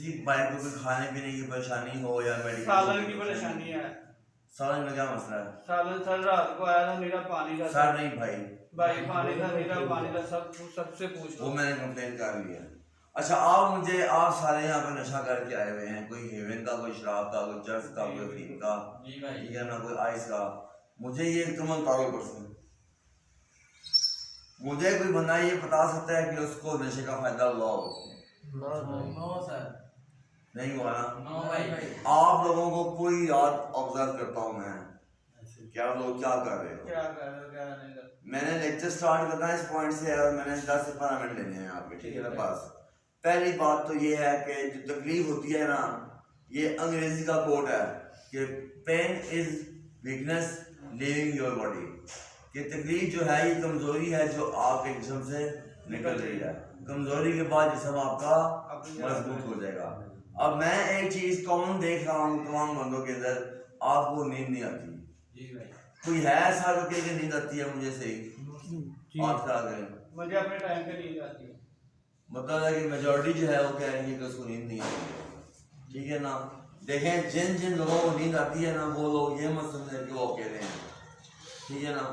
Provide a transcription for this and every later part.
کسی بھائی کو کوئی کھانے پینے کی پریشانی ہو یا میڈیکل سالن کی پریشانی ہے. سالن میں کیا مسئلہ ہے؟ سالن سر رات کو آیا تھا میرا پانی کا سر نہیں بھائی پانی کا میرا پانی کا سب سے پوچھ وہ میں نے کمپلین کر لیا. اچھا آپ سارے یہاں پہ نشہ کر کے آئے ہوئے ہیں, کوئی ہیون کا, کوئی شراب کا, کوئی چرس کا, کوئی افیم کا, ٹھیک ہے نا, کوئی آئس کا. مجھے یہ تمہیں بتاؤ پرسن, مجھے کوئی بندہ یہ بتا سکتا ہے کہ اس کو نشے کا فائدہ ہوا ہو؟ نہیں ہوا نا. آپ لوگوں کو پوری رات آبزرو کرتا ہوں میں, کیا لوگ کیا کر رہے ہو. میں نے لیکچر سٹارٹ کرنا ہے اس پوائنٹ سے اور میں نے 10 سے 15 منٹ لینے ہیں آپ کے, ٹھیک ہے نا. پاس پہلی بات تو یہ ہے کہ جو تکلیف ہوتی ہے نا, یہ انگریزی کا کوٹ ہے کہ pain is weakness leaving your body, کہ تکلیف جو ہے یہ کمزوری ہے جو آپ کے جسم سے نکل رہی ہے. کمزوری کے بعد جسم آپ کا مضبوط ہو جائے گا. اب میں ایک چیز کامن دیکھ رہا ہوں تمام بندوں کے اندر, آپ کو نیند نہیں آتی. کوئی ہے ایسا جو کہ نیند آتی ہے مجھے صحیح آپ کا کریں؟ مجھے اپنے ٹائم پہ نیند آتی ہے. مطلب ہے کہ میجورٹی جو ہے وہ کہہ رہی ہے کہ اس کو نیند نہیں آتی, ٹھیک ہے نا. دیکھیں جن لوگوں کو نیند آتی ہے نا وہ لوگ یہ مت سمجھیں کہ وہ اکیلے ہیں, ٹھیک ہے نا.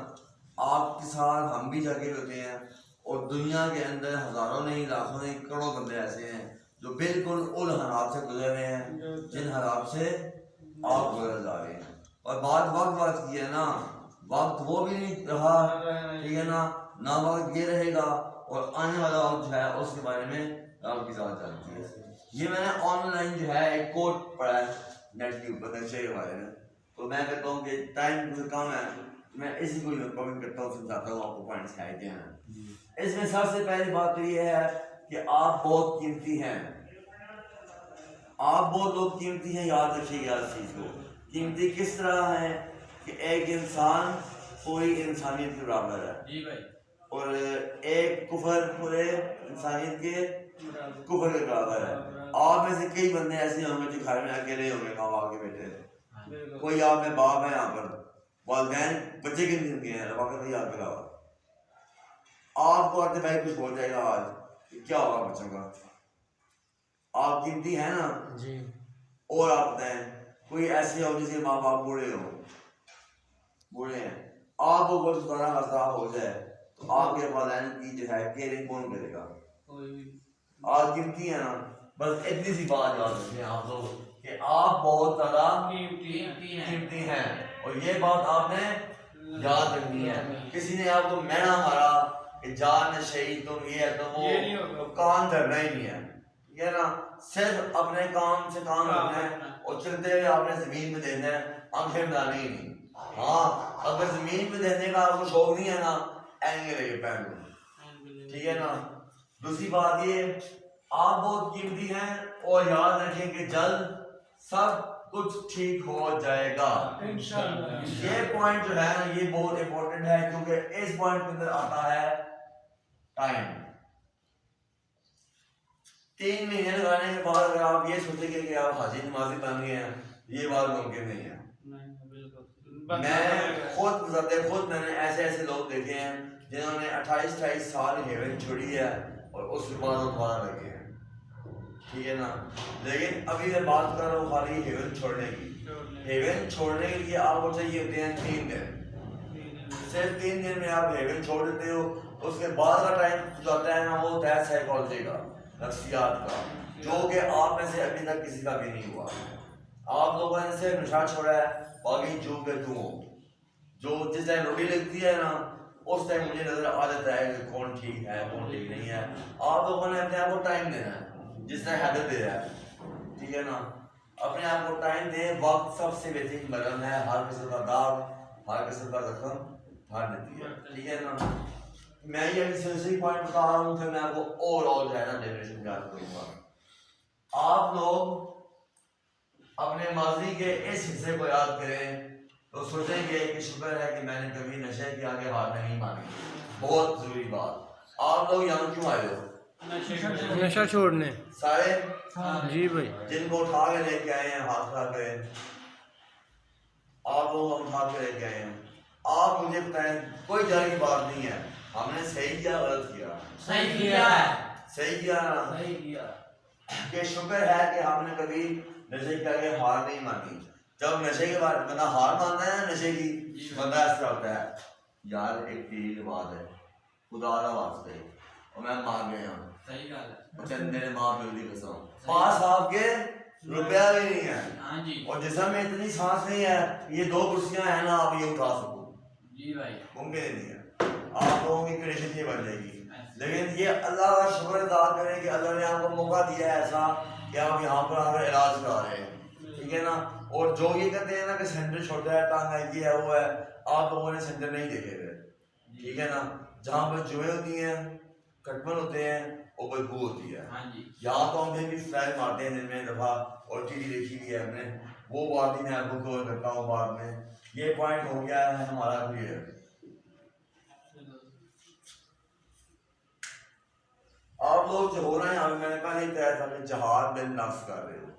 آپ کے ساتھ ہم بھی جگہ ہوتے ہیں اور دنیا کے اندر ہزاروں نہیں لاکھوں نہیں کروڑوں بندے ایسے ہیں جو بالکل ان حالات سے گزر رہے ہیں جن حالات سے آپ گزر جا رہے ہیں. اور بات کی ہے نا, وقت وہ بھی نہیں رہا, ٹھیک ہے نا, نہ وقت یہ رہے گا, اور آنے والا وقت جو ہے اس کے بارے میں آپ کی ذات جانتی ہے. یہ میں نے آن لائن جو ہے ایک کوٹ پڑھا ہے نیٹ کے اوپر نشے کے بارے میں, تو میں کہتا ہوں کہ ٹائم مجھے کم ہے, میں اسی کو کمنٹ کرتا ہوں, سمجھاتا ہوں آپ کو پوائنٹس ہے کیا ہیں. اس میں سب سے پہلی بات تو یہ ہے کہ آپ بہت قیمتی ہیں. آپ بہت لوگ قیمتی ہیں, یاد رکھیے گا اس چیز کو. قیمتی کس طرح ہے کہ ایک انسان پوری انسانیت کے برابر ہے, اور ایک کفر پورے انسانیت کے کفر کے برابر ہے. آپ میں سے کئی بندے ایسے ہوں گے جو گھر میں اکیلے ہوں گے, ماں باپ کے بیٹے, کوئی آپ میں باپ ہے یہاں پر, والدین بچے کے دن کے ہیں, وقت نہیں آپ کے علاوہ. آپ کو آتے بھائی کچھ بول جائے گا آج کیا ہوگا بچوں کا, آپ قیمتی ہیں نا جی. اور آپ بتائیں کوئی ایسے ہو جس کے ماں باپ بوڑھے ہیں, آپ کو بہت بڑا مسئلہ ہو جائے تو آپ کے والدین کی جو ہے کیئرنگ کون کرے گا؟ آپ قیمتی ہیں نا. بس اتنی سی بات یاد رکھیں آپ لوگ کہ آپ بہت زیادہ قیمتی ہیں, اور یہ بات آپ نے یاد رکھنی ہے. کسی نے آپ کو مینا مارا کہ جان شہید تم یہ ہے تم وہ, کان دھرنا ہی نہیں ہے, ٹھیک ہے نا. صرف اپنے کام سے کام رکھنا ہے اور چلتے ہوئے آپ نے زمین پہ دینا ہے, آنکھیں بنانی ہی نہیں. ہاں اگر زمین پہ دینے کا آپ کو شوق نہیں ہے نا, اینگے لے کے پہن لو, ٹھیک ہے نا. دوسری بات یہ, آپ بہت قیمتی ہیں اور یاد رکھیں کہ جلد سب کچھ ٹھیک ہو جائے گا انشاءاللہ. یہ پوائنٹ جو ہے نا یہ بہت امپورٹنٹ ہے, کیونکہ اس پوائنٹ کے اندر آتا ہے ٹائم. 3 مہینے لگانے کے بعد اگر آپ یہ سوچیں گے کہ آپ حاجی نمازی بن گئے ہیں, یہ بات ممکن نہیں ہے. میں نے ایسے لوگ دیکھے ہیں جنہوں نے 28 سال ہیون چھوڑی ہے اور اس کے بعد وہ دوبارہ لگے ہیں, ٹھیک ہے نا. لیکن ابھی میں بات کر رہا ہوں خالی ہیون چھوڑنے کی. ہیون چھوڑنے کے لیے آپ کو چاہیے ہوتے ہیں 3 دن. صرف 3 دن میں آپ ہیون چھوڑ دیتے ہو. اس کے بعد کا ٹائم جو آتا ہے نا وہ ہوتا ہے سائیکالوجی کا, نفسیات کا, جو کہ آپ میں سے ابھی تک کسی کا بھی نہیں ہوا. آپ لوگوں نے صرف نشہ چھوڑا ہے, باقی جو کہ تم ہو, جو جس ٹائم روٹی لگتی ہے نا اس ٹائم مجھے نظر آ جاتا ہے کہ کون ٹھیک ہے کون ٹھیک نہیں ہے. آپ لوگوں نے اپنے آپ کو ٹائم دینا ہے جس طرح حیدر دے رہا ہے, ٹھیک ہے نا. اپنے آپ کو ٹائم دیں. وقت سب سے بہترین مرہم ہے, ہر قسم کا داغ ہر قسم کا زخم بھر دیتی ہے, ٹھیک ہے نا. میں یہ سلسلے پوائنٹ بتا رہا ہوں, پھر میں آپ کو اوور آل جو ہے نا ڈیفینیشن یاد کروں گا. آپ لوگ اپنے ماضی کے اس حصے کو یاد کریں تو سوچیں گے کہ شکر ہے کہ میں نے کبھی نشے کے آگے ہار نہیں مانی. بہت ضروری بات. آپ لوگ یہاں کیوں آئے ہو؟ نشہ چھوڑنے. سارے جی بھائی. جن کو اٹھا کے لے کے آئے ہیں ہاتھ کھڑا کریں. آپ لوگ ہم اٹھا کے لے کے آئے ہیں. آپ مجھے بتائیں, کوئی ڈر کی بات نہیں ہے, ہم نے صحیح کیا غلط کیا؟ صحیح کیا ہے. صحیح کیا نا. صحیح کیا. کہ شکر ہے کہ ہم نے کبھی نشے کے آگے ہار نہیں مانی. جب نشے کے بعد بندہ ہار مانتا ہے نا نشے کی, بندہ اس طرح ہوتا ہے یار ایک تیری بات ہے خدا کا واسطے اور میں مار گیا ہوں. صحیح بات ہے. میرے ماں باپ کی قسم 5 صاحب کے روپیہ بھی نہیں ہے اور جسم میں اتنی سانس نہیں ہے یہ 2 کرسیاں ہیں نا آپ یہ اٹھا سکو. جی بھائی ممکن نہیں ہے. آپ لوگوں کی کنڈیشن یہ بن جائے گی. لیکن یہ اللہ کا شکر ادا کریں کہ اللہ نے آپ کو موقع دیا ہے ایسا کہ آپ یہاں پر آ کر علاج کرا رہے ہیں. ٹھیک ہے نا. اور جو یہ کہتے ہیں نا کہ سینٹر چھوٹا ہے ٹانگ ہے یہ ہے وہ ہے, آپ لوگوں نے سینٹر نہیں دیکھے ہوئے. ٹھیک ہے نا. جہاں پر جمعے ہوتی ہیں کٹمن ہوتے ہیں اور بدبو ہوتی ہے. یہاں تو ہم بھی فلائٹ مارتے ہیں دن میں دفعہ اور ٹی وی دیکھی ہوئی ہے ہم نے, وہ بات ہی میں آپ کو کور کرتا ہوں بعد میں. یہ پوائنٹ ہو گیا ہے ہمارا کلیئر. آپ لوگ جو ہو رہے ہیں ہمیں میں نے کہا نہیں طے تھا کہ جہاد بن نفس کر رہے ہو,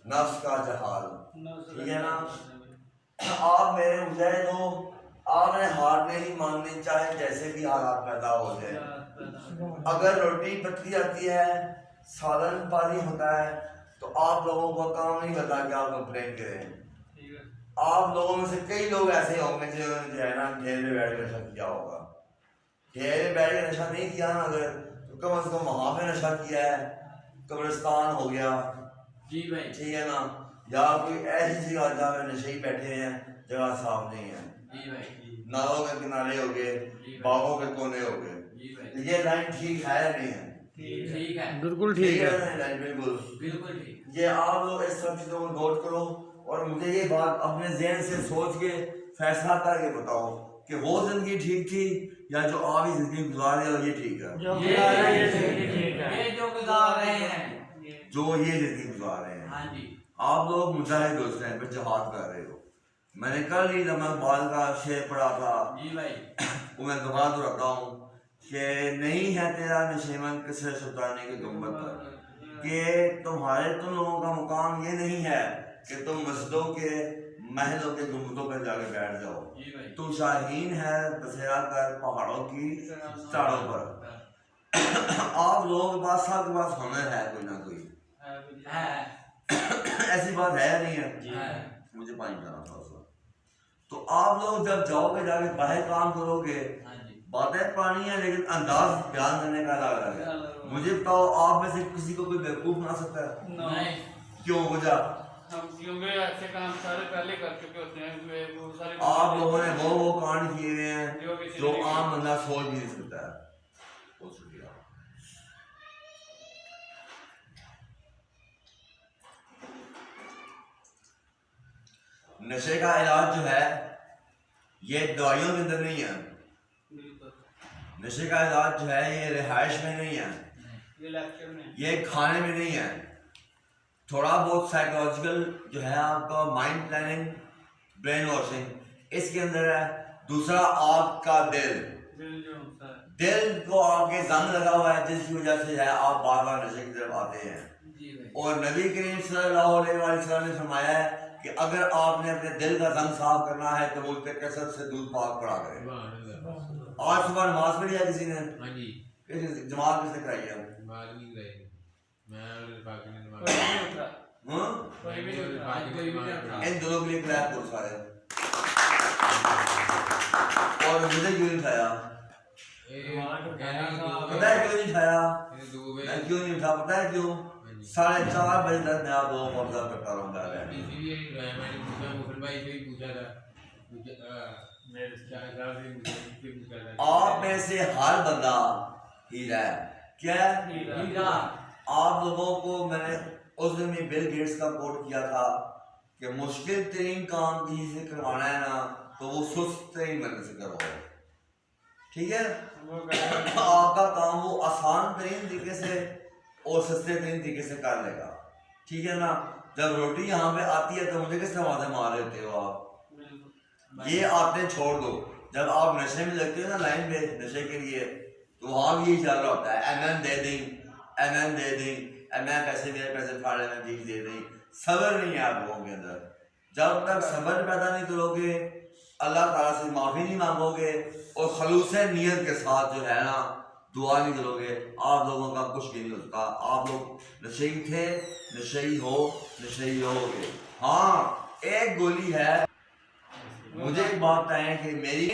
نفس کا جہاد. ٹھیک ہے نا. آپ میرے مجاہد ہو, آپ نے ہار نہیں ماننی چاہے جیسے بھی حالات پیدا ہو جائے. اگر روٹی پتلی آتی ہے سالن پانی ہوتا ہے تو آپ لوگوں کو کام نہیں بتا کہ آپ کمپلین کریں. آپ لوگوں میں سے کئی لوگ ایسے ہوں گے جو ہے نا گھیرے میں بیٹھ کے نشہ کیا ہوگا. گھیرے میں بیٹھ کے نشہ نہیں کیا نا اگر تو کم از کم وہاں پہ نشہ کیا ہے, قبرستان ہو گیا. جی بھائی ٹھیک ہے نا. یا کوئی ایسی جگہ جہاں پہ نشے ہی بیٹھے ہیں جگہ صاف نہیں ہے. جی بھائی. نالوں کے کنارے ہو گئے, باغوں کے کونے ہو گئے. یہ لائن ٹھیک ہے یا نہیں ہے؟ ٹھیک ہے, بالکل ٹھیک ہے. بالکل بالکل ٹھیک. یہ آپ لوگ اس سب چیزوں کو نوٹ کرو اور مجھے یہ بات اپنے ذہن سے سوچ کے فیصلہ کر کے بتاؤ کہ وہ زندگی ٹھیک تھی یا جو آپ ہی زندگی گزار رہے ہو یہ ٹھیک ہے. یہ جو گزار رہے ہیں, جو یہ زندگی گزار رہے ہیں. ہاں جی. آپ لوگ مجاہد ہو, اس ٹائم پہ جہاد کر رہے ہو. میں نے کل ہی لمحہ اقبال کا شعر پڑھا تھا. جی بھائی. وہ میں دوبارہ دہراتا ہوں کہ نہیں ہے تیرا نشیمن کسے شیطانی کے گنبد پر, کہ تمہارے تم لوگوں کا مقام یہ نہیں ہے کہ تم مسجدوں کے محلوں کے گنبدوں پر جا کے بیٹھ جاؤ. تو شاہین ہے بسیرا کر پہاڑوں کی چاڑوں پر. آپ لوگوں کے پاس سب کے پاس ہنر ہے کوئی نہ کوئی, ایسی بات ہے نہیں ہے. مجھے پانی جانا تھا اس وقت. تو آپ لوگ جب جاؤ گے جا کے باہر کام کرو گے, باتیں پرانی ہیں لیکن انداز بیان کرنے کا الگ ہے. مجھے بتاؤ آپ میں سے کسی کو کوئی بیوقوف بنا سکتا ہے؟ نہیں. کیوں وجہ؟ کیونکہ ایسے کام سارے پہلے کر چکے ہوتے ہیں. آپ لوگوں نے وہ کانڈ کیے ہوئے ہیں جو عام بندہ سوچ بھی نہیں سکتا ہے. بہت شکریہ. نشے کا علاج جو ہے یہ دوائیوں کے اندر نہیں ہے. نشے کا علاج جو ہے یہ رہائش میں نہیں ہے, یہ کھانے میں نہیں ہے. تھوڑا بہت سائیکولوجیکل جو ہے آپ کا مائنڈ پلاننگ, برین واشنگ اس کے اندر ہے. دوسرا آپ کا دل کو آپ کے زنگ لگا ہوا ہے جس کی وجہ سے ہے آپ بار بار نشے کی طرف آتے ہیں. اور نبی کریم صلی اللہ علیہ وسلم نے فرمایا ہے کہ اگر آپ نے اپنے دل کا زنگ صاف کرنا ہے تو مجھ پہ کثرت سے دودھ پاک پڑا کرے. آج صبح نماز پڑھی ہے کسی نے؟ جماعت کس نے کرائی ہے؟ ان دونوں کے لیے کلیپ کرو سارے. اور مجھے کیوں نہیں اٹھایا؟ پتہ ہے کیوں نہیں اٹھایا؟ میں کیوں نہیں اٹھا پتہ ہے کیوں؟ 4:30 بجے تک میں آپ لوگوں کو آبزرو کرتا رہوں گا. آپ میں سے ہر بندہ ہیرا ہے. کیا ہے؟ آپ لوگوں کو میں نے اس دن میں بل گیٹس کا کوٹ کیا تھا کہ مشکل ترین کام کسی سے کروانا ہے نا تو وہ سست ترین بندے سے کرواؤ. ٹھیک ہے. آپ کا کام وہ آسان ترین طریقے سے اور سستے ترین طریقے سے کر لے گا. ٹھیک ہے نا. جب روٹی یہاں پہ آتی ہے تو مجھے کس طرح باتیں مار لیتے ہو آپ؟ یہ آتے چھوڑ دو. جب آپ نشے میں لگتے ہو نا لائن پہ نشے کے لیے تو وہاں بھی یہی چل رہا ہوتا ہے, ایم دے دیں, پیسے پھاڑے میں بیچ دے دیں. صبر نہیں ہے آپ لوگوں کے اندر. جب تک صبر پیدا نہیں کرو گے, اللہ تعالیٰ سے معافی نہیں مانگو گے اور خلوص نیت کے ساتھ جو ہے نا دعا نہیں کرو گے آپ لوگوں کا کچھ بھی نہیں ہوتا. آپ لوگ نشئی تھے, نشئی ہو گے. ہاں ایک گولی ہے. مجھے ایک بات بتائیں کہ میری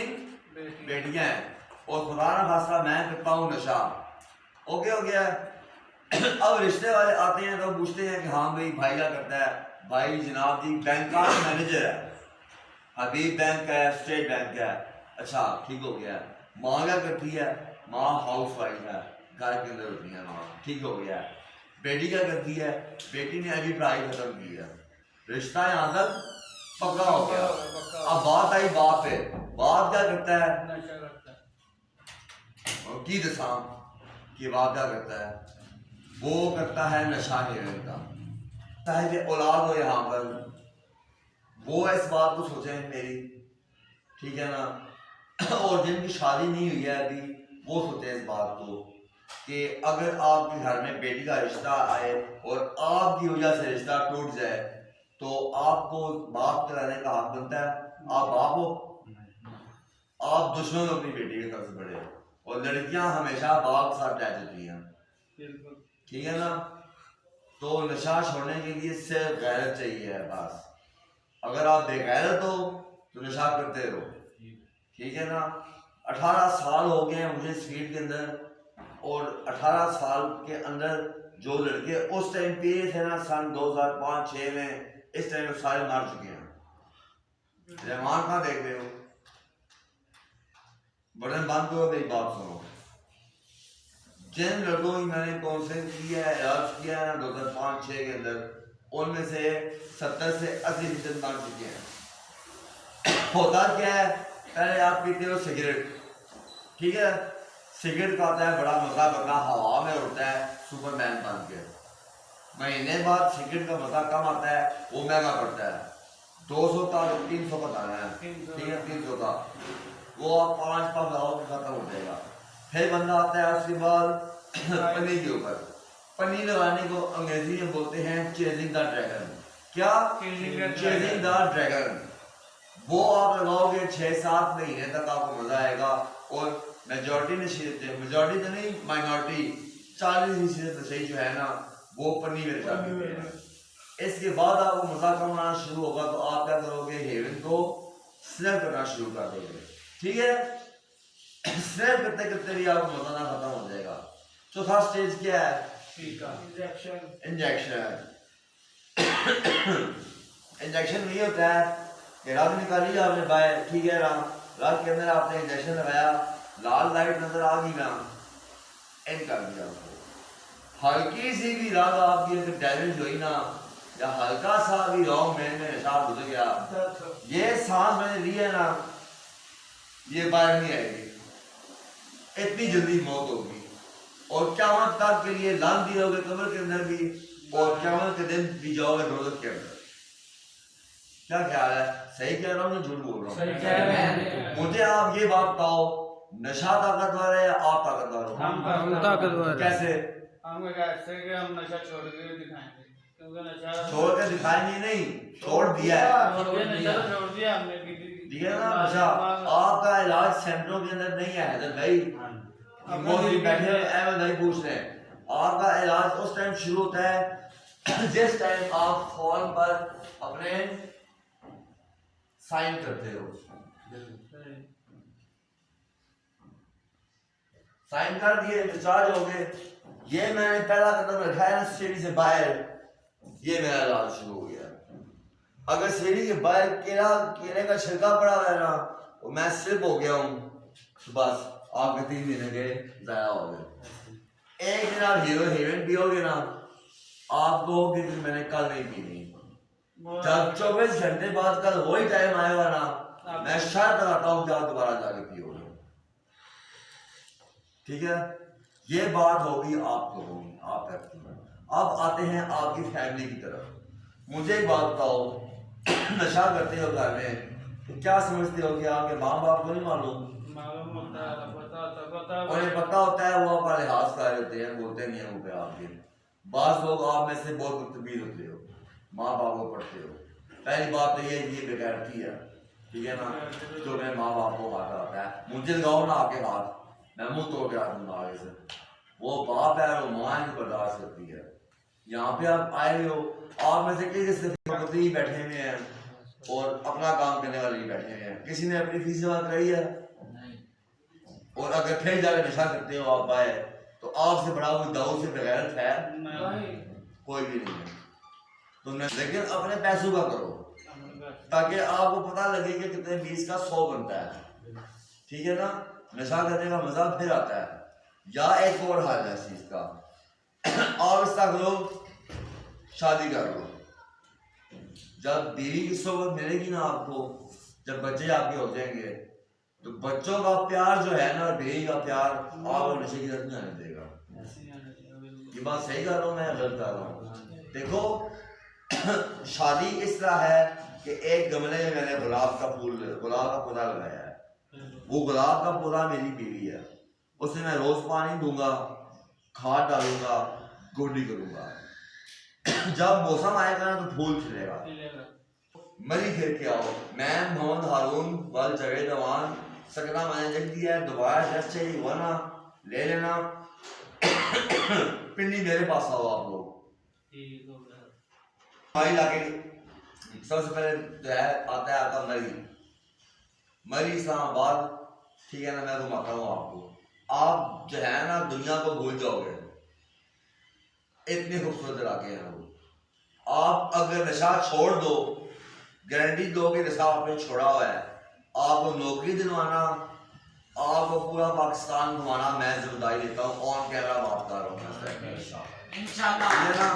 بیٹیاں ہیں اور خدا نہ خاصہ میں کرتا ہوں نشہ, اوکے ہو گیا. اب رشتے والے آتے ہیں تو پوچھتے ہیں کہ ہاں بھائی بھائی کیا کرتا ہے. بھائی جناب جی بینک کا مینیجر ہے, حبیب بینک کا ہے, اسٹیٹ بینک کا ہے. اچھا ٹھیک ہو گیا. ماں کیا کرتی ہے, ماں ہاؤس وائف ہے, گھر کے اندر ہوتی ہے ماں, ٹھیک ہو گیا. بیٹی کیا کرتی ہے, بیٹی نے ابھی پڑھائی ختم کی ہے, رشتہ یہاں تک پکا ہو گیا. اب بات آئی باپ پہ, باپ کیا کرتا ہے, کی دساں کہ باپ کیا کرتا ہے, وہ کرتا ہے نشہ ہیرن کا. صاحب اولاد ہو یہاں پر, وہ اس بات کو سوچیں میری, ٹھیک ہے نا, اور جن کی شادی نہیں ہوئی ہے ابھی وہ سوچیں اس بات کو کہ اگر آپ کے گھر میں بیٹی کا رشتہ آئے اور آپ کی وجہ سے رشتہ ٹوٹ جائے تو آپ کو باپ کرانے کا حق بنتا ہے. آپ باپ ہو, آپ دشمن ہو اپنی بیٹی کے طرف سے بڑے, اور لڑکیاں ہمیشہ باپ کے ساتھ رہ جاتی ہیں, ٹھیک ہے نا. تو نشہ چھوڑنے کے لیے صرف غیرت چاہیے ہے بس. اگر آپ بے غیرت ہو تو نشہ کرتے رہو, ٹھیک ہے نا. 18 سال ہو گئے ہیں مجھے اس فیلڈ کے اندر, اور 18 سال کے اندر جو لڑکے اس ٹائم پہ تھے نا سن 2005-6 میں, اس ٹائم میں سارے مار چکے ہیں. رحمان کہاں دیکھ رہے ہو, بٹن بند کرو میری بات سنو. جن لڑکوں کی میں نے کاؤنسلنگ کیا ہے, علاج کیا ہے نا 2005-6 کے اندر, ان میں سے 70 سے 80% مار چکے ہیں. ہوتا کیا ہے, پہلے آپ پیتے ہو سگریٹ, ٹھیک ہے, سگریٹ کا آتا ہے بڑا مزہ, بندہ ہوا میں اڑتا ہے سپر مین بن کے. مہینے بعد سگریٹ کا مزہ کم آتا ہے, وہ مہنگا پڑتا ہے, 200 کا 300 کا دانا ہے, ٹھیک ہے, 300 کا, وہ آپ 5 کا لاؤ کے ختم ہو جائے گا. پھر بندہ آتا ہے اس کے بعد پنی کے اوپر. پنی لگانے کو انگریزی میں بولتے ہیں چیزنگ دا ڈریگن. کیا چیزنگ دا ڈریگن. وہ آپ لگاؤ گے 6-7 مہینے تک آپ کو مزہ آئے گا. اور میجورٹی میجورٹی تو نہیں, مائنورٹی 40% نشے جو ہے نا وہ پنی میں رچا دیتے ہیں. اس کے بعد آپ کو مزہ کم آنا شروع ہوگا تو آپ کیا کرو گے, ہیرن کو سنیپ کرنا شروع کر دو گے, ٹھیک ہے. سنیپ کرتے کرتے بھی آپ کو مزہ نہ ختم ہو جائے گا. چوتھا سٹیج کیا ہے, انجیکشن. انجیکشن نہیں ہوتا ہے کہ رگ نکالی آپ نے باہر, ٹھیک ہے, رگ کے اندر آپ نے انجیکشن لگایا, لال لائٹ نظر آ گئی نا, اینڈ کر دیا آپ کو. ہلکی سی بھی رگ آپ کی اگر ڈیمیج ہوئی نا, یا ہلکا سا بھی رانگ میں نشاب گزر گیا, یہ سانس میں نے لی ہے نا, یہ باہر نہیں آئے گی, اتنی جلدی موت ہوگی. اور قیامت تک کے لیے لان بھی رہو گے قبر کے اندر بھی, اور قیامت کے دن بھی جاؤ گے دوزخ کے اندر. کیا خیال ہے, صحیح کہہ رہا ہوں یا جھوٹ بول رہا ہوں؟ مجھے آپ یہ بات بتاؤ, نشہ طاقتور ہے یا آپ طاقتور ہو؟ ہم طاقتور. کیسے ہم ایسے کہ ہم نشہ چھوڑ کے دکھائیں گے, کیونکہ نشہ چھوڑ کے دکھائیں گے نہیں, چھوڑ دیا ہے, نشہ چھوڑ دیا ہم نے. ٹھیک ہے نا. نشہ آپ کا علاج سینٹروں کے اندر نہیں ہے حیدر بھائی, موزی بیٹھے ہوئے احمد بھائی پوچھ رہے ہیں. آپ کا علاج اس ٹائم شروع ہوتا ہے جس ٹائم آپ فون پر اپنے سائن کرتے ہو. سائن کر دیے, ڈسچارج ہو گئے. یہ میں نے پہلا قدم رکھا ہے نا سیڑھی سے باہر, یہ میرا علاج شروع ہو گیا. اگر سیڑھی کے باہر کیلے کا چھلکا پڑا ہوا ہے نا, تو میں سلپ ہو گیا ہوں, بس آپ کے 3 مہینے گئے ضائع ہو گئے. ایک دن آپ ہیروئن پیو گے نا, آپ کو کہ میں نے کل نہیں پینی. جب 24 گھنٹے بعد کل وہی ٹائم آئے گا نا, میں شرط لگاتا ہوں کہ آپ دوبارہ جا کے پیو گے, ٹھیک ہے. یہ بات ہوگی آپ کو, ہوگی آپ تک. اب آتے ہیں آپ کی فیملی کی طرف. مجھے ایک بات بتاؤ, نشہ کرتے ہو گھر میں تو کیا سمجھتے ہو کہ آپ کے ماں باپ کو نہیں معلوم؟ انہیں پتہ ہوتا ہے, وہ آپ کا لحاظ کر رہے ہوتے ہیں, بولتے نہیں ہیں وہ پہ آپ کے. بعض لوگ آپ میں سے بہت بدتمیز ہوتے ہو, ماں باپ کو پڑھتے ہو. پہلی بات تو یہ بغیرتی ہے, ٹھیک ہے نا, جو میرے ماں باپ کو ہاتھ آتا ہے. مجھے لگاؤ نا آپ کے ہاتھ, میں منہ توڑ کے آپ دوں آگے سے. وہ باپ ہے اور ماں ہے جو برداشت کرتی ہے. یہاں پہ آپ آئے ہوئے ہو, آپ میں سے کس ہی بیٹھے ہوئے ہیں اور اپنا کام کرنے والے ہی بیٹھے ہوئے ہیں. کسی نے اپنی فیس جمع کرائی ہے؟ اور اگر پھر جا کے نشہ کرتے ہو آپ آئے تو آپ سے بڑا کوئی داؤ سے بغیرت ہے کوئی بھی نہیں ہے. تم نے لیکن اپنے پیسوں کا کرو تاکہ آپ کو پتہ لگے کہ کتنے 20 کا 100 بنتا ہے. ٹھیک ہے نا. نشہ کرنے کا مزہ پھر آتا ہے. یا ایک اور حال ہے اس چیز کا, آپ اس طرح کرو, شادی کر لو. جب بیوی کی صحبت ملے گی نا آپ کو, جب بچے آپ کے ہو جائیں گے تو بچوں کا پیار جو ہے نا اور بیوی کا پیار آپ کو نشے کی طرف نہیں آنے دے گا. یہ بات صحیح کر رہا ہوں میں غلط کر رہا ہوں؟ دیکھو شادی اس طرح ہے کہ ایک گملے میں میں نے گلاب کا پودا لگایا ہے. وہ گلاب کا پودا میری بیوی ہے. اسے میں روز پانی دوں گا, کھاد ڈالوں گا, گوڈی کروں گا. جب موسم آئے گا نا تو پھول کھلے گا. مری پھر کے آؤ. میں محمد ہارون وال جاوید اوان سکنا میں نے لکھ دیا ہے. دوبارہ جس چاہیے ہوا نا لے لینا. پنڈی میرے پاس آؤ آپ لوگ. ہمارے علاقے سب سے پہلے جو ہے آتا ہے آپ کا مری اسلام آباد. ٹھیک ہے نا. میں گھماتا ہوں آپ کو. آپ جو ہے نا دنیا کو بھول جاؤ گے, اتنے خوبصورت علاقے ہیں وہ. آپ اگر نشہ چھوڑ دو, گارنٹی دو کہ نشہ آپ نے چھوڑا ہوا ہے, آپ کو نوکری دلوانا, آپ کو پورا پاکستان گھمانا میں ذمہ داری لیتا ہوں. آن کیمرہ بات کر رہا ہوں انشاءاللہ.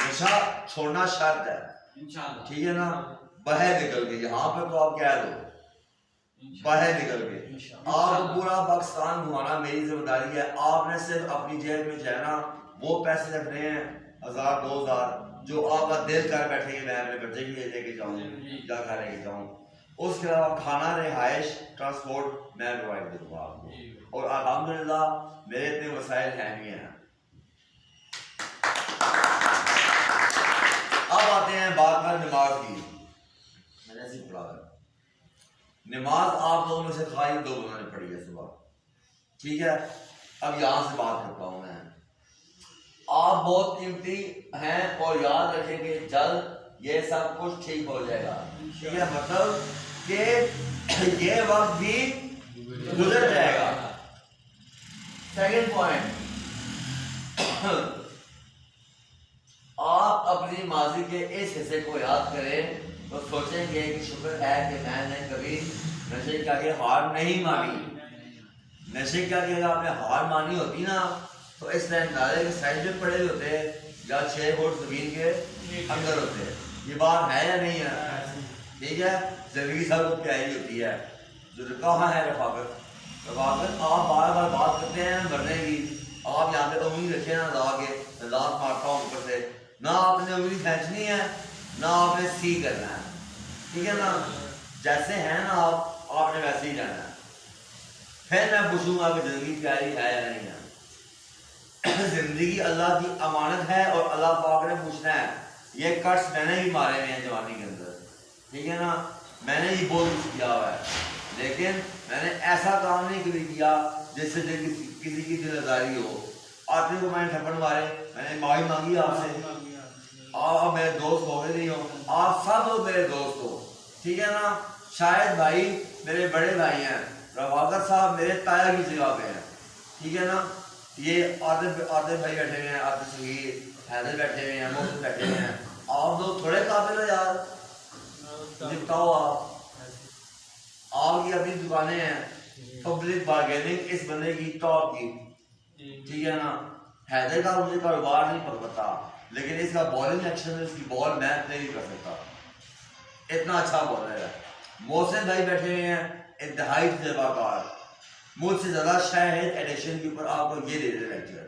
نشہ چھوڑنا شرط ہے. ٹھیک ہے نا. باہر نکل کے, یہاں پہ تو آپ کہہ دو باہر نکل کے آپ کو پورا پاکستان گھمانا میری ذمہ داری ہے. آپ نے صرف اپنی جیب میں جو ہے نا وہ پیسے رکھنے ہیں 1000 2000 جو آپ کا دل کر بیٹھے کہ میں اپنے بچے کے لیے لے کے جاؤں یا گھر لے کے جاؤں. اس کے علاوہ کھانا, رہائش, ٹرانسپورٹ میں پرووائڈ کروں گا آپ کو. اور الحمدللہ میرے اتنے وسائل ہیں نہیں ہیں. اب آتے ہیں بات پر نماز کی. میں نے ایسے پڑھا ہے نماز آپ لوگوں میں سے خالی 2 بندوں نے پڑھی ہے صبح. ٹھیک ہے. اب یہاں سے بات کرتا ہوں میں. آپ بہت قیمتی ہیں اور یاد رکھیں کہ جلد یہ سب کچھ ٹھیک ہو جائے گا. ٹھیک ہے. مطلب کہ یہ وقت بھی گزر جائے گا. سیکنڈ پوائنٹ, آپ اپنی ماضی کے اس حصے کو یاد کریں تو سوچیں گے کہ شکر ہے کہ میں نے کبھی نشے کے آگے ہار نہیں مانی. نشے کے آگے آپ نے ہار مانی ہوتی نا تو اس طرح نالے کے سائڈ میں پڑے ہوئے ہوتے یا 6 فٹ زمین کے اندر ہوتے. یہ بات ہے یا نہیں ہے؟ ٹھیک ہے. زندگی سب کو پیاری ہوتی ہے. جو کہاں ہے رفاقت؟ رفاقت آپ بار بار بات کرتے ہیں مرنے کی. آپ یہاں پہ انگلی رکھے نا لا کے لات مارتا ہوں اوپر سے. نہ آپ نے انگلی کھینچنی ہے نہ آپ نے سی کرنا ہے. ٹھیک ہے نا. جیسے ہیں نا آپ نے ویسے ہی جانا ہے. پھر میں پوچھوں گا کہ زندگی پیاری ہے یا نہیں ہے. زندگی اللہ کی امانت ہے اور اللہ پاک نے پوچھنا ہے. یہ کٹس میں نے ہی مارے ہوئے ہیں جوانی کے اندر. ٹھیک ہے نا. میں نے ہی بہت کچھ کیا ہوا ہے لیکن میں نے ایسا کام نہیں کبھی کیا جس سے کسی کی دل آزاری ہو. آتے کو میں نے تھپڑ مارے, میں نے معافی مانگی آپ سے. آپ میرے دوست ہو گئے نہیں ہو, آپ سب لوگ میرے دوست ہو. ٹھیک ہے نا. شاید بھائی میرے بڑے بھائی ہیں, رفاقت صاحب میرے تایا کی جگہ پہ ہیں. ٹھیک ہے نا. یہ عادل بھائی بیٹھے ہوئے ہیں, عادل صغیر, حیدر بیٹھے ہوئے ہیں, محسن بیٹھے ہوئے ہیں. آپ لوگ تھوڑے قابل ہو یار, نپٹاؤ. آپ کی اپنی دکانیں ہیں, پبلک بارگیننگ اس بندے کی ٹاپ کی. ٹھیک ہے نا. حیدر کا مجھے کاروبار نہیں پتا لیکن اس کا بالنگ ایکشن اس کی بال میں نہیں کر سکتا, اتنا اچھا بالر ہے. محسن بھائی بیٹھے ہوئے ہیں, انتہائی تجربہ کار, مجھ سے زیادہ شاہد ایڈیشن کے اوپر آپ کو یہ دے دے لیکچر.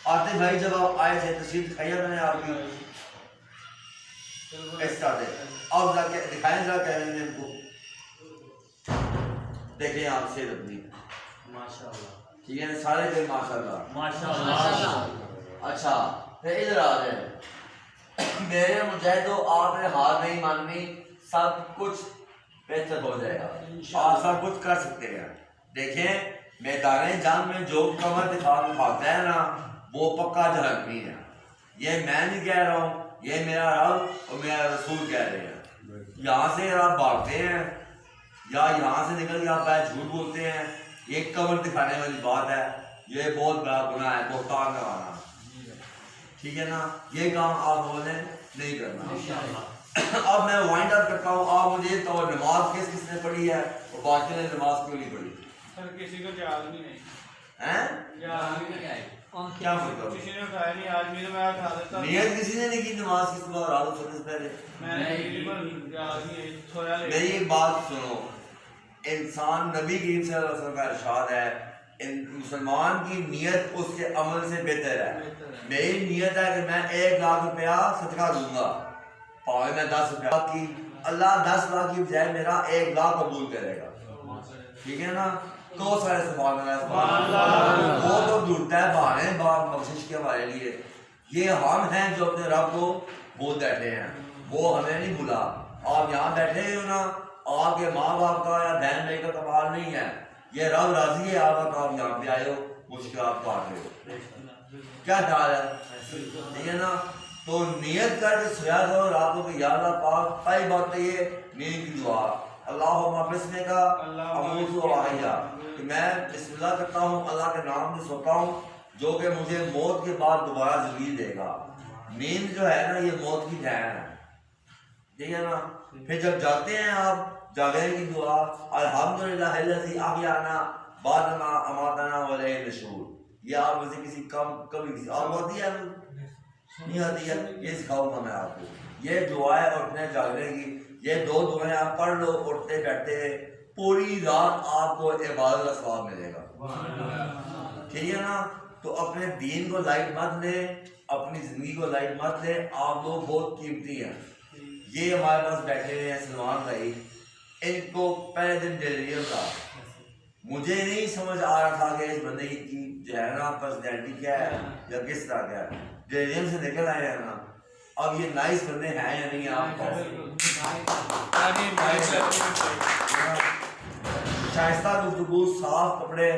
آتے بھائی جب آپ آئے تھے تصویر دکھائی ہے میں نے آپ کی اس طرح سے. اب دکھائیں ذرا کیمرے میں ان کو, دیکھیں آپ سے اپنی ماشاءاللہ. ٹھیک ہے. سارے کوئی ماشاءاللہ ماشاءاللہ. اچھا پھر ادھر آ جائیں. میرے مجاہدوں آپ نے ہار نہیں ماننی, سب کچھ بہتر ہو جائے گا. آپ سب کچھ کر سکتے ہیں. دیکھیں میدان جنگ میں جو کمر دکھاتا ہے نا وہ پکا جہنمی ہے. یہ میں نہیں کہہ رہا ہوں, یہ میرا رب اور میرا رسول کہہ رہے ہیں. یہاں سے آپ بھاگتے ہیں یا یہاں سے نکل کے آپ جھوٹ بولتے ہیں, یہ کمر دکھانے والی بات ہے. یہ بہت بڑا گناہ ہے بہتان کروانا. ٹھیک ہے نا, یہ کام آپ لوگوں نے نہیں کرنا. اب میں وائنڈ اپ کرتا ہوں. آپ مجھے تو نماز کس کس نے پڑھی ہے اور باقی نے نماز کیوں نہیں پڑھی؟ سر کسی کو یاد نہیں ہے. کیا مطلب کسی نے اٹھایا نہیں, آج میرے میں اٹھا دیتا. نیت کسی نے نہیں کی نماز کی صبح رات کو سونے سے پہلے؟ میں نے یاد نہیں ہے, سویا لے. میری ایک بات سنو, انسان نبی کریم صلی اللہ علیہ وسلم کا ارشاد ہے مسلمان کی نیت اس کے عمل سے بہتر ہے. میری نیت ہے کہ میں 1 لاکھ روپیہ صدقہ دوں گا, پاوے میں 10 روپیہ کی, اللہ 10 لاکھ کی بجائے میرا 1 لاکھ قبول کرے گا. ٹھیک ہے نا, کو سارے سبحان اللہ. وہ تو ڈھونڈتا ہے بہانے بخشش کے ہمارے لیے. یہ ہم ہیں جو اپنے رب کو بول بیٹھے ہیں, وہ ہمیں نہیں بھولا. آپ یہاں بیٹھے ہو نا, آپ کے ماں باپ کا یا بہن بھائی کا کمال نہیں ہے, یہ رب راضی ہے آپ کا. آپ یہاں پہ آئے ہو, مشکلات پاٹ رہے ہو, کیا خیال ہے؟ ٹھیک ہے نا. تو نیت کر کے سویا کرو راتوں کو, یا اللہ پاک. پہلی بات تو یہ نیند کی دعا, اللہم بسم کا اموت و احیا, کہ میں بسم اللہ کرتا ہوں, اللہ کے نام سے سوتا ہوں, جو کہ مجھے موت کے بعد دوبارہ زندگی دے گا. نیند جو ہے نا یہ موت کی جان ہے. ٹھیک ہے نا. پھر جب جاتے ہیں آپ, جاگنے کی دعا الحمدللہ الذی احیانا بعد ما اماتنا والیہ النشور. یہ آپ میں سے کسی کبھی کسی آپ آتی ہے نہیں آتی ہے, یہ سکھاؤں گا میں آپ کو. یہ دعائیں اٹھنے جاگنے کی, یہ 2 دعائیں آپ پڑھ لو اٹھتے بیٹھتے, پوری رات آپ کو عبادت کا ثواب ملے گا. ٹھیک ہے نا. تو اپنے دین کو لائٹ مت لے, اپنی زندگی کو لائٹ مت لے. آپ لوگ بہت قیمتی ہیں. یہ ہمارے پاس بیٹھے ہوئے ہیں سلمان بھائی, ان کو پہلے دن ڈیلیوریم تھا. مجھے نہیں سمجھ آ رہا تھا کہ اس بندے کی جو ہے نا پرسنالٹی کیا ہے یا کس طرح کیا ہے. ڈیلیوریم سے نکل آئے ہیں نا, اب یہ نائس بندے ہیں یا نہیں آپ کو؟ شائستہ گفتگو, صاف کپڑے,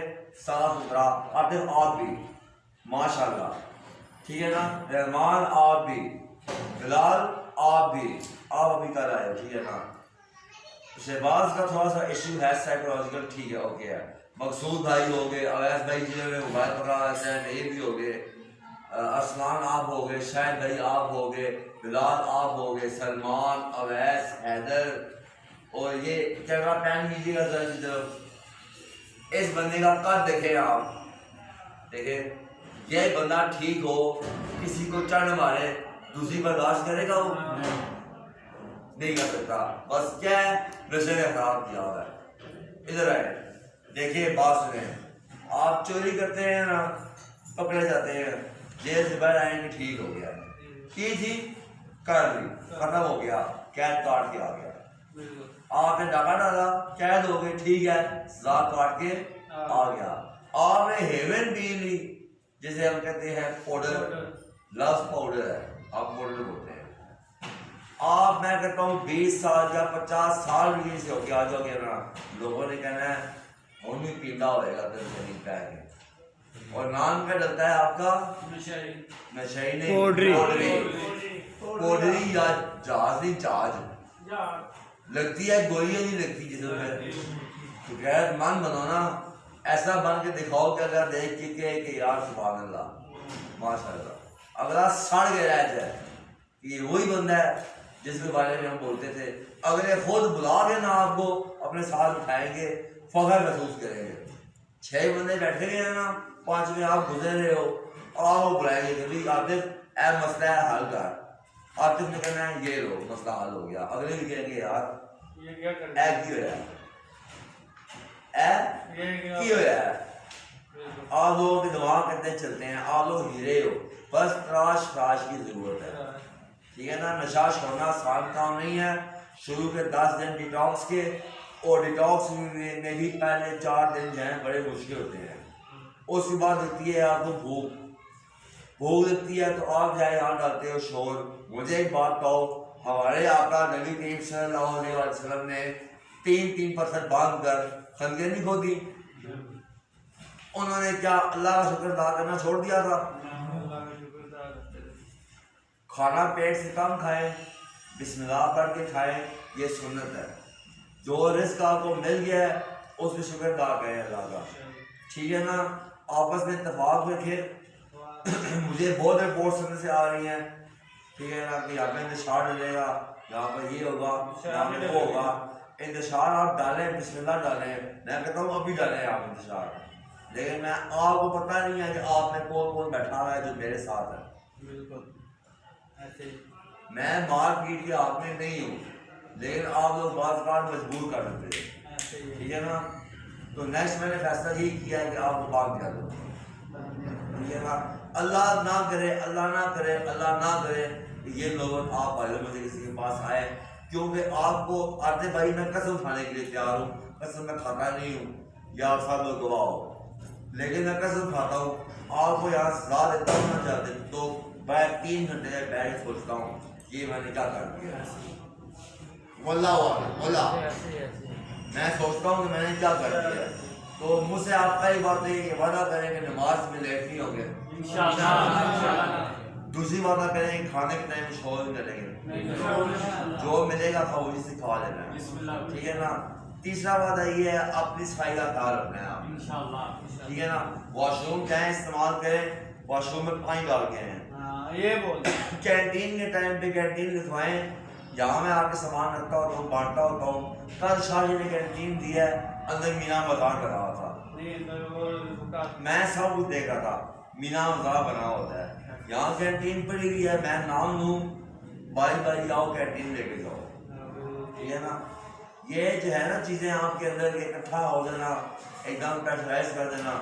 صاف ستھرا. عاطف آپ بھی ماشاء اللہ. ٹھیک ہے نا. رحمان آپ بھی, بلال آپ بھی, آپ ابھی کر آئے. ٹھیک ہے نا. شہباز کا تھوڑا سا ایشو ہے سائیکولوجیکل, ٹھیک ہے اوکے ہے. مقصود بھائی ہو گئے, اویس بھائی جنہوں نے موبائل پکڑا رہتا ہے یہ بھی ہو گئے, اسلان آپ ہو گئے, شاہد بھائی آپ ہو گئے, بلال آپ ہو گئے, سلمان, اویس, حیدر. اور یہ کیمرہ پین کیجیے گا ذرا کی طرف. اس بندے کا قد دیکھیں آپ, دیکھیں یہ بندہ ٹھیک ہو, کسی کو چڑھ مارے, دوسری برداشت کرے گا وہ نہیں کر سکتا. بس کیا ہے, نشے نے خراب کیا ہوا ہے. ادھر آئے دیکھیے, بات سنیں. آپ چوری کرتے ہیں نا, پکڑے جاتے ہیں, جیل سے باہر آئیں گے, ٹھیک ہو گیا, کی تھی کر لی, ختم ہو گیا, قید کاٹ کے آ گیا. آپ نے ڈاکہ ڈالا, قید ہو گئی, ٹھیک ہے, سزا کاٹ کے آ گیا. آپ نے ہیون پی لی, جسے ہم کہتے ہیں پاؤڈر, لفظ پاؤڈر ہے, آپ پاؤڈر بولتے ہیں. آپ میں کہتا ہوں 20 سال یا 50 سال بھی سے ہو کے آ جاؤ گے نا, لوگوں نے کہنا ہے ہم بھی پیندہ ہوئے گا پھر زمین پہ آئے گے. اور نام کیا ڈلتا ہے آپ کا؟ نشائی نہیں, پوڈری یا جہاز نہیں, جہاز لگتی ہے, گولیاں نہیں لگتی جسم میں. غیر من بنو نا, ایسا بن کے دکھاؤ کہ اگر دیکھ کے کہ یار سبحان اللہ ماشاء اللہ, اگلا سڑ گیا ہے کہ یہ وہی بندہ ہے جس کے بارے میں ہم بولتے تھے. اگلے خود بلا کے نا آپ کو اپنے ساتھ اٹھائیں گے, فخر محسوس کریں گے. 6 بندے بیٹھے ہوئے ہیں نا, 5ویں آپ گزر رہے ہو, اور وہ بلائیں گے کہ بھائی عاطف اے مسئلہ ہے حل کر. عاطف نے کہنا ہے یہ لو مسئلہ حل ہو گیا. اگلے بھی کہیں گے یار اے کی ہوا ہے, اے کی ہوا ہے. آپ لوگوں کے دماغ کتنے چلتے ہیں, آپ لوگ ہیرے ہو, بس تراش خراش کی ضرورت ہے. ٹھیک ہے نا. نشہ چھوڑنا آسان کام نہیں ہے. شروع کے 10 دن ڈیٹاکس کے, اور ڈیٹاکس میں بھی پہلے 4 دن جو ہیں بڑے مشکل ہوتے ہیں. اس کے بعد لگتی ہے آپ کو بھوک, بھوک لگتی ہے تو آپ جائے یہاں ڈالتے ہو شور. مجھے ایک بات کہو, ہمارے آقا نبی کریم صلی اللہ علیہ وسلم نے 3% باندھ کر خندقیں نہیں کھودی. انہوں نے کیا اللہ کا شکر ادا کرنا چھوڑ دیا تھا؟ کھانا پیٹ سے کم کھائیں, بسم اللہ پڑھ کے کھائیں, یہ سنت ہے. جو رزق آپ کو مل گیا ہے اس پہ شکر ادا کریں اللہ کا, ٹھیک ہے نا. آپس میں اتفاق رکھیں. مجھے بہت رپورٹ سننے سے آ رہی ہیں, ٹھیک ہے نا, کہ یہاں پہ انتشار ڈلے گا, یہاں پہ یہ ہوگا, یہاں پہ وہ ہوگا. انتشار آپ ڈالیں, بسم اللہ ڈالیں. میں کہتا ہوں ابھی ڈالیں آپ انتشار, لیکن میں آپ کو پتہ نہیں ہے کہ آپ میں کون کون بیٹھا ہوا ہے جو میرے ساتھ ہے. بالکل ایسے میں مار پیٹ کے آپ میں نہیں ہوں, لیکن آپ لوگ بعض بار مجبور کر دیتے ہیں, ٹھیک ہے نا. تو نیکسٹ میں نے فیصلہ یہی کیا ہے کہ آپ کو پاک دیا دو, ٹھیک ہے نا. اللہ نہ کرے, اللہ نہ کرے, اللہ نہ کرے یہ لوگ آپ بھائی مجھے کسی کے پاس آئے, کیونکہ آپ کو آتے بھائی میں قسم کھانے کے لیے تیار ہوں, قسم میں کھاتا نہیں ہوں, یا آپ سب لوگ گواہ ہو, لیکن میں قسم کھاتا ہوں آپ کو یہاں سزا دیتا ہوں نہ چاہتے تو میں 3 گھنٹے بیٹھ سوچتا ہوں یہ میں نے کیا کر دیا. واللہ میں سوچتا ہوں کہ میں نے کیا کر دیا. تو مجھ سے آپ کا ہی بات ہے کہ وعدہ کریں کہ نماز میں لیٹ نہیں ہوں گے, دوسری وعدہ کریں کہ کھانے کے ٹائم شور نہیں کریں گے, جو ملے گا خاموشی سے کھا لینا ہے, ٹھیک ہے نا. تیسرا وعدہ یہ ہے اپنی صفائی کا خیال رکھنا ہے آپ, ٹھیک ہے نا. واش روم جائیں, استعمال کریں, واش روم میں پانی ڈال کے ہیں. یہ بول کینٹین کے ٹائم پہ کینٹین لکھوائیں, یہاں میں آپ کے سامان رکھتا ہوتا ہوں, بانٹتا ہوتا ہوں. کل شاہ جی نے کینٹین دی ہے, اندر مینا بازار بنا ہوا تھا, میں سب کچھ دیکھ رہا تھا, مینا بازار بنا ہوتا ہے. یہاں کینٹین پڑی ہوئی ہے, میں نام لوں بھائی آؤ کینٹین لے کے جاؤ, ٹھیک ہے نا. یہ جو ہے نا چیزیں آپ کے اندر اکٹھا ہو جانا, ایک دم پریشرائز کر دینا,